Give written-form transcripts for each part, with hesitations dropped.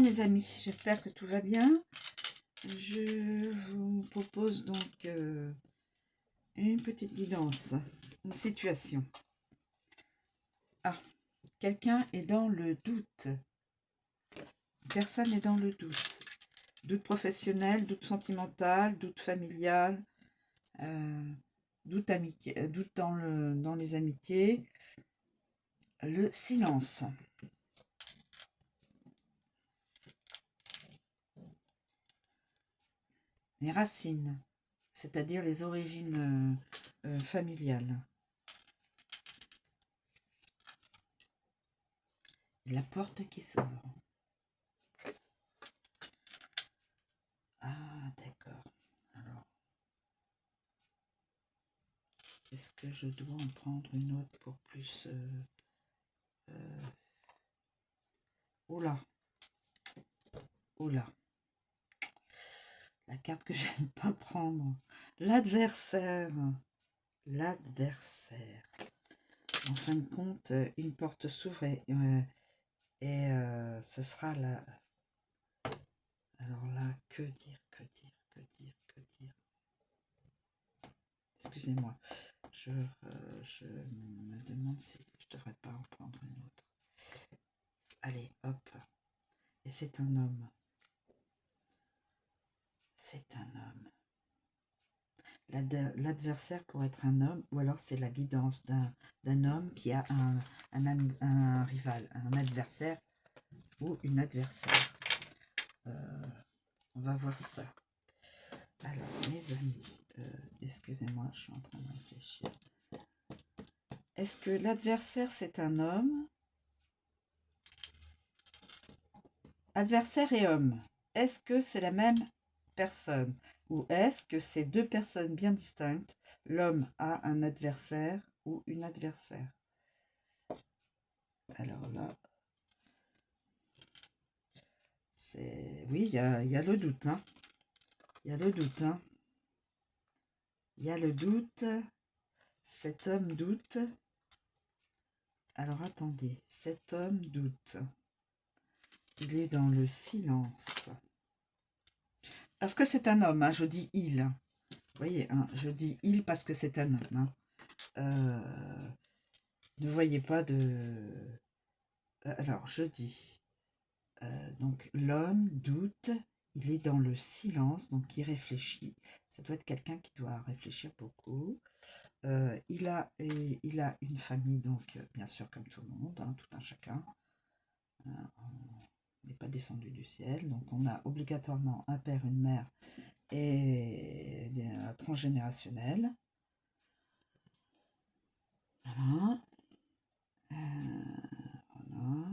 Mes amis, j'espère que tout va bien. Je vous propose donc une petite guidance, une situation. Ah, quelqu'un est dans le doute. Personne n'est dans le doute. Doute professionnel, doute sentimental, doute familial, doute amitié, doute dans les amitiés. Le silence. Les racines, c'est-à-dire les origines familiales. La porte qui s'ouvre. Ah, d'accord. Alors, est-ce que je dois en prendre une autre pour plus... Oh là. Oh là. La carte que j'aime pas prendre. L'adversaire. L'adversaire. En fin de compte, une porte s'ouvre et ce sera la... Alors là, que dire, que dire, que dire, que dire. Excusez-moi. Je me demande si je devrais pas en prendre une autre. Allez, hop. Et c'est un homme. C'est un homme. L'adversaire pourrait être un homme, ou alors c'est la guidance d'un homme qui a un rival, un adversaire ou une adversaire. On va voir ça. Alors, mes amis, excusez-moi, je suis en train de réfléchir. Est-ce que l'adversaire, c'est un homme? Adversaire et homme, est-ce que c'est la même personne? Ou est-ce que c'est deux personnes bien distinctes? L'homme a un adversaire ou une adversaire? Alors là, c'est... Oui, il y a le doute, hein. Il y a le doute, hein. Il y a le doute. Cet homme doute. Alors attendez, cet homme doute. Il est dans le silence. Parce que c'est un homme, hein, je dis il. Vous voyez, hein, je dis il parce que c'est un homme. Hein. Ne voyez pas de... Alors, je dis... donc, l'homme doute, il est dans le silence, donc il réfléchit. Ça doit être quelqu'un qui doit réfléchir beaucoup. Il a une famille, donc, bien sûr, comme tout le monde, hein, tout un chacun. On n'est pas descendu du ciel, donc on a obligatoirement un père, une mère et transgénérationnel. Voilà. Voilà.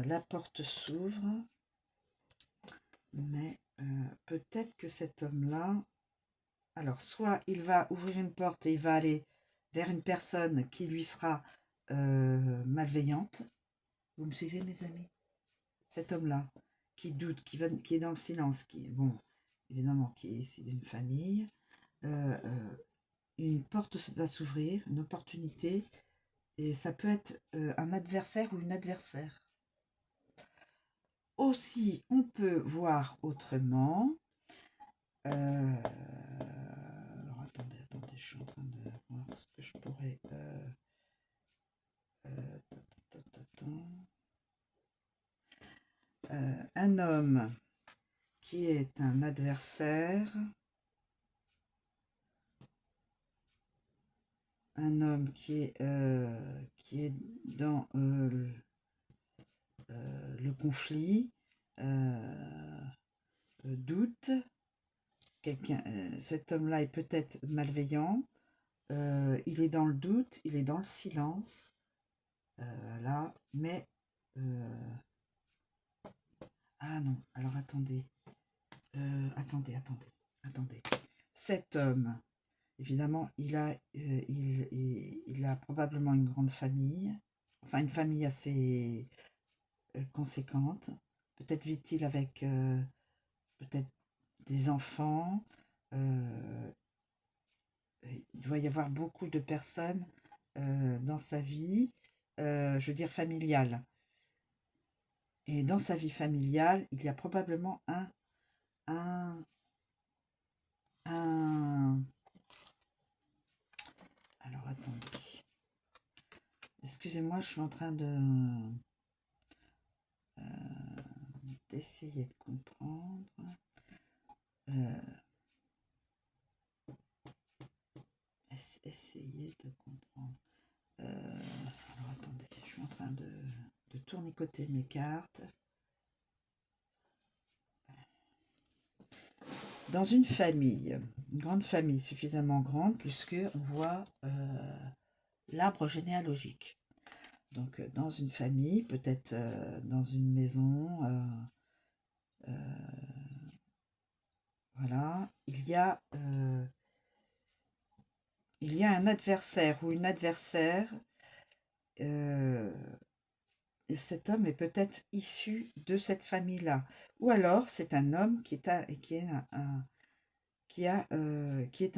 La porte s'ouvre, mais peut-être que cet homme-là, alors soit il va ouvrir une porte et il va aller vers une personne qui lui sera malveillante. Vous me suivez, mes amis? Cet homme-là, qui doute, qui est dans le silence, qui est, bon, évidemment, qui est ici d'une famille, une porte va s'ouvrir, une opportunité, et ça peut être un adversaire ou une adversaire. Aussi, on peut voir autrement. Alors, attendez, je suis en train de voir ce que je pourrais... un homme qui est un adversaire, un homme qui est dans le conflit, doute, cet homme-là est peut-être malveillant, il est dans le doute, il est dans le silence, là, mais... ah non, alors attendez, attendez. Cet homme, évidemment, il a probablement une grande famille, enfin une famille assez conséquente. Peut-être vit-il avec peut-être des enfants. Il doit y avoir beaucoup de personnes dans sa vie, je veux dire familiale. Et dans sa vie familiale, il y a probablement un, alors attendez. Excusez-moi, je suis en train d'essayer de comprendre. Essayer de comprendre. Alors attendez, je suis en train de tournicoter mes cartes. Dans une famille, une grande famille suffisamment grande, puisque on voit l'arbre généalogique. Donc dans une famille, peut-être dans une maison, voilà, il y a un adversaire ou une adversaire. Et cet homme est peut-être issu de cette famille-là. Ou alors, c'est un homme qui est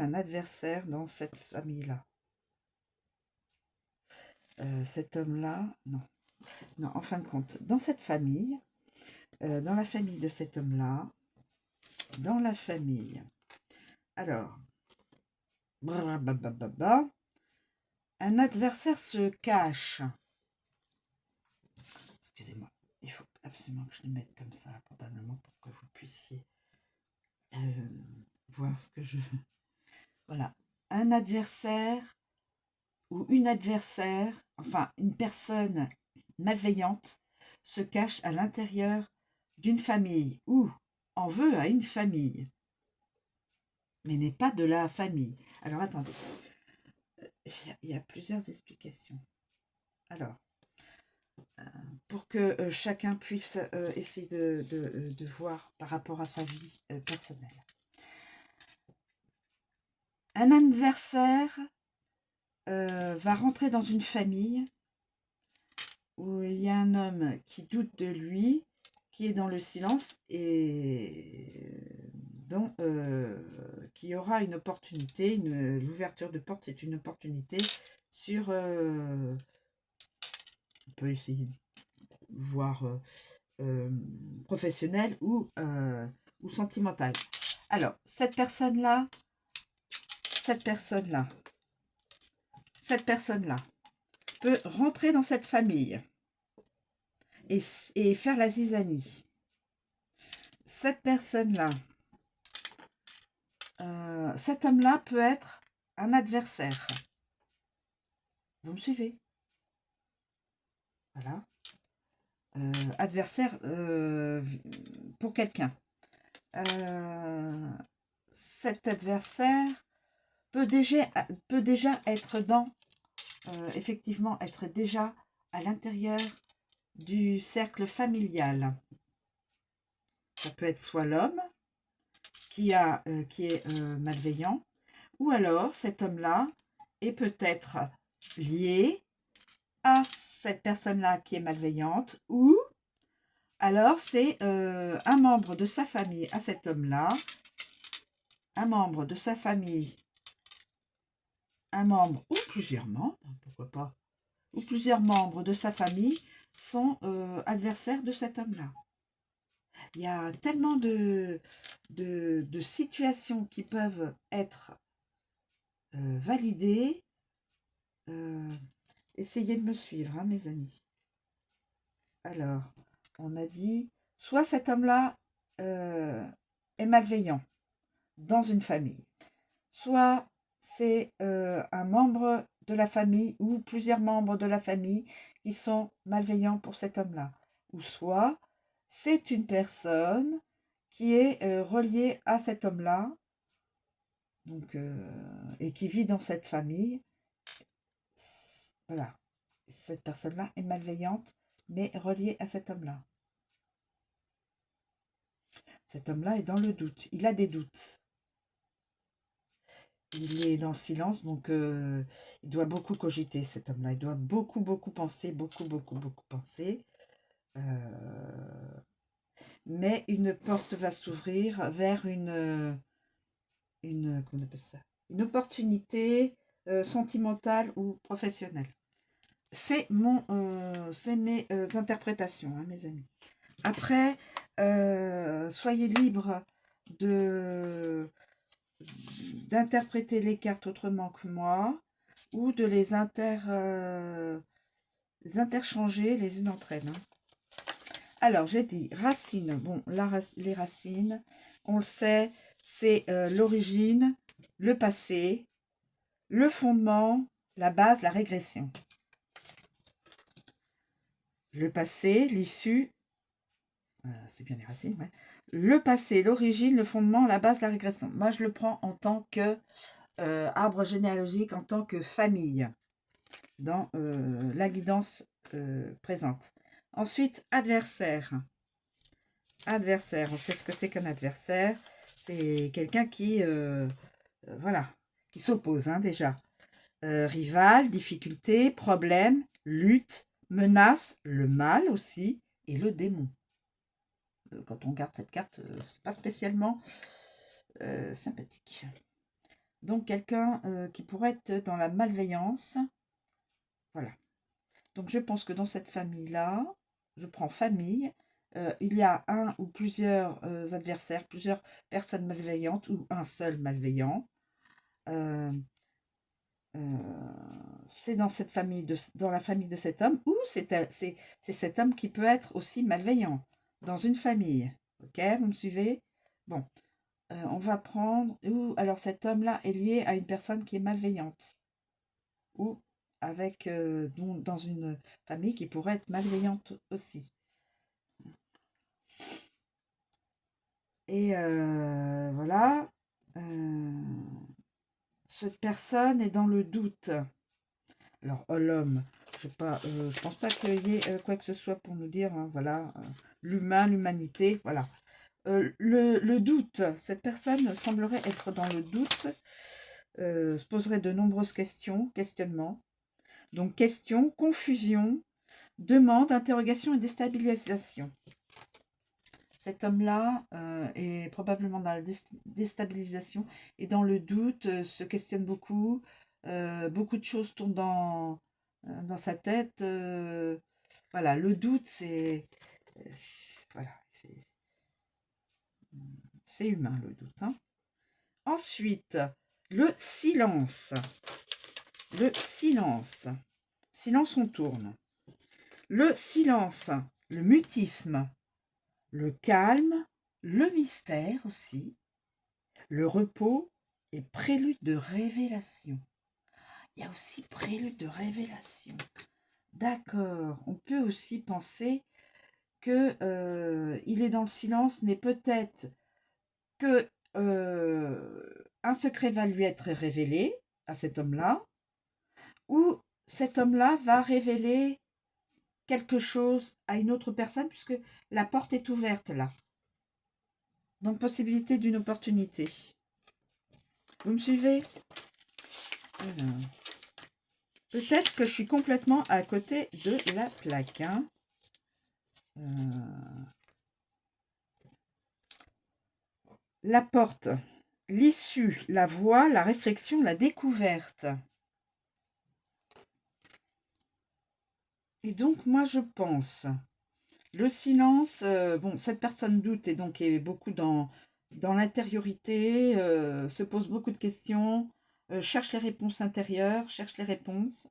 un adversaire dans cette famille-là. Cet homme-là, non. Non, en fin de compte, dans cette famille, dans la famille de cet homme-là, dans la famille. Alors, un adversaire se cache. Excusez-moi, il faut absolument que je le mette comme ça, probablement pour que vous puissiez voir ce que je... Voilà. Un adversaire ou une adversaire, enfin une personne malveillante, se cache à l'intérieur d'une famille ou en veut à une famille, mais n'est pas de la famille. Alors attendez, il y a plusieurs explications. Alors, pour que chacun puisse essayer de voir par rapport à sa vie personnelle. Un adversaire va rentrer dans une famille où il y a un homme qui doute de lui, qui est dans le silence et dont, qui aura une opportunité, l'ouverture de porte, c'est une opportunité sur, on peut essayer de voir professionnel ou sentimental. Alors, cette personne-là peut rentrer dans cette famille et faire la zizanie. Cette personne-là, cet homme-là peut être un adversaire. Vous me suivez? Voilà. Adversaire pour quelqu'un. Cet adversaire peut déjà être effectivement être déjà à l'intérieur du cercle familial. Ça peut être soit l'homme qui est malveillant, ou alors cet homme-là est peut-être lié à cette personne-là qui est malveillante, ou alors c'est un membre de sa famille à cet homme-là, un membre de sa famille, un membre ou plusieurs membres, pourquoi pas, ou plusieurs membres de sa famille sont adversaires de cet homme-là. Il y a tellement de situations qui peuvent être validées. Essayez de me suivre, hein, mes amis. Alors, on a dit, soit cet homme-là est malveillant dans une famille, soit c'est un membre de la famille ou plusieurs membres de la famille qui sont malveillants pour cet homme-là, ou soit c'est une personne qui est reliée à cet homme-là, donc et qui vit dans cette famille. Voilà, cette personne-là est malveillante, mais reliée à cet homme-là. Cet homme-là est dans le doute, il a des doutes. Il est dans le silence, donc il doit beaucoup cogiter, cet homme-là. Il doit beaucoup penser, beaucoup penser. Mais une porte va s'ouvrir vers comment on appelle ça? Une opportunité sentimentale ou professionnelle. C'est mes interprétations, hein, mes amis. Après, soyez libres d'interpréter les cartes autrement que moi ou de les interchanger les unes entre elles. Hein. Alors, j'ai dit racines. Bon, les racines, on le sait, c'est l'origine, le passé, le fondement, la base, la régression. Le passé, l'issue, c'est bien les racines, ouais. Le passé, l'origine, le fondement, la base, la régression. Moi, je le prends en tant que arbre généalogique, en tant que famille, dans la guidance présente. Ensuite, adversaire. Adversaire, on sait ce que c'est qu'un adversaire. C'est quelqu'un qui, voilà, qui s'oppose, hein, déjà. Rival, difficulté, problème, lutte, menace, le mal aussi, et le démon. Quand on regarde cette carte, c'est pas spécialement sympathique. Donc, quelqu'un qui pourrait être dans la malveillance. Voilà. Donc, je pense que dans cette famille-là, je prends famille, il y a un ou plusieurs adversaires, plusieurs personnes malveillantes ou un seul malveillant. C'est dans cette famille, dans la famille de cet homme, ou c'est cet homme qui peut être aussi malveillant dans une famille. Ok, vous me suivez? Bon, on va prendre, ou alors cet homme-là est lié à une personne qui est malveillante, ou avec dans une famille qui pourrait être malveillante aussi. Et voilà, cette personne est dans le doute. Alors, oh, l'homme, je pense pas qu'il y ait quoi que ce soit pour nous dire, hein, voilà, l'humain, l'humanité, voilà. Le doute, cette personne semblerait être dans le doute, se poserait de nombreuses questionnements. Donc, questions, confusion, demande, interrogation et déstabilisation. Cet homme-là est probablement dans la déstabilisation et dans le doute, se questionne beaucoup. Beaucoup de choses tournent dans sa tête. Voilà, le doute, voilà, c'est humain, le doute. Hein. Ensuite, le silence. Le silence. Silence, on tourne. Le silence, le mutisme, le calme, le mystère aussi, le repos et prélude de révélation. Il y a aussi prélude de révélation. D'accord, on peut aussi penser que il est dans le silence, mais peut-être que un secret va lui être révélé à cet homme-là, ou cet homme-là va révéler quelque chose à une autre personne, puisque la porte est ouverte là. Donc, possibilité d'une opportunité. Vous me suivez? Alors, peut-être que je suis complètement à côté de la plaque. Hein. La porte, l'issue, la voie, la réflexion, la découverte. Et donc, moi, je pense, le silence, bon, cette personne doute et donc est beaucoup dans l'intériorité, se pose beaucoup de questions, cherche les réponses intérieures, cherche les réponses,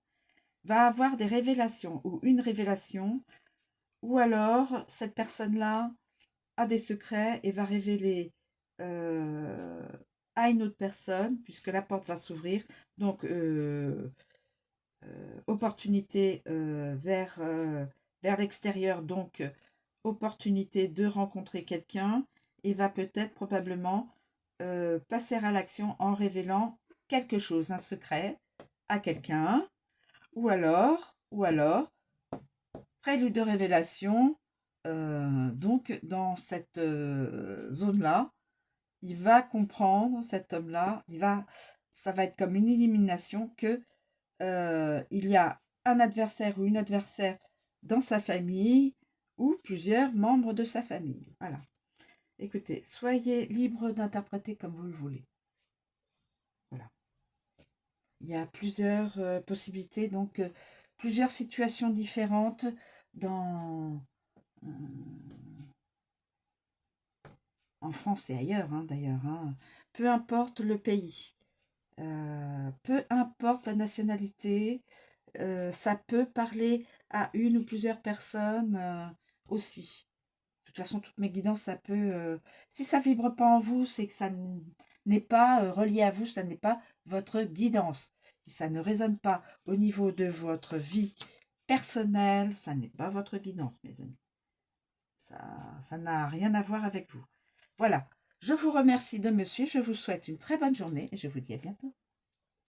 va avoir des révélations ou une révélation, ou alors cette personne-là a des secrets et va révéler à une autre personne, puisque la porte va s'ouvrir. Donc, opportunité vers l'extérieur, donc opportunité de rencontrer quelqu'un, et va peut-être probablement passer à l'action en révélant quelque chose, un secret à quelqu'un, ou alors, prélude de révélation, donc dans cette zone-là, il va comprendre, cet homme-là, ça va être comme une élimination que il y a un adversaire ou une adversaire dans sa famille ou plusieurs membres de sa famille. Voilà. Écoutez, soyez libre d'interpréter comme vous le voulez. Voilà. Il y a plusieurs possibilités, donc plusieurs situations différentes dans, euh, en France et ailleurs, hein, d'ailleurs. Hein. Peu importe le pays, peu importe la nationalité, ça peut parler à une ou plusieurs personnes aussi. De toute façon, toutes mes guidances, ça peut... si ça vibre pas en vous, c'est que ça n'est pas relié à vous, ça n'est pas votre guidance. Si ça ne résonne pas au niveau de votre vie personnelle, ça n'est pas votre guidance, mes amis. Ça n'a rien à voir avec vous. Voilà. Je vous remercie de me suivre. Je vous souhaite une très bonne journée et je vous dis à bientôt.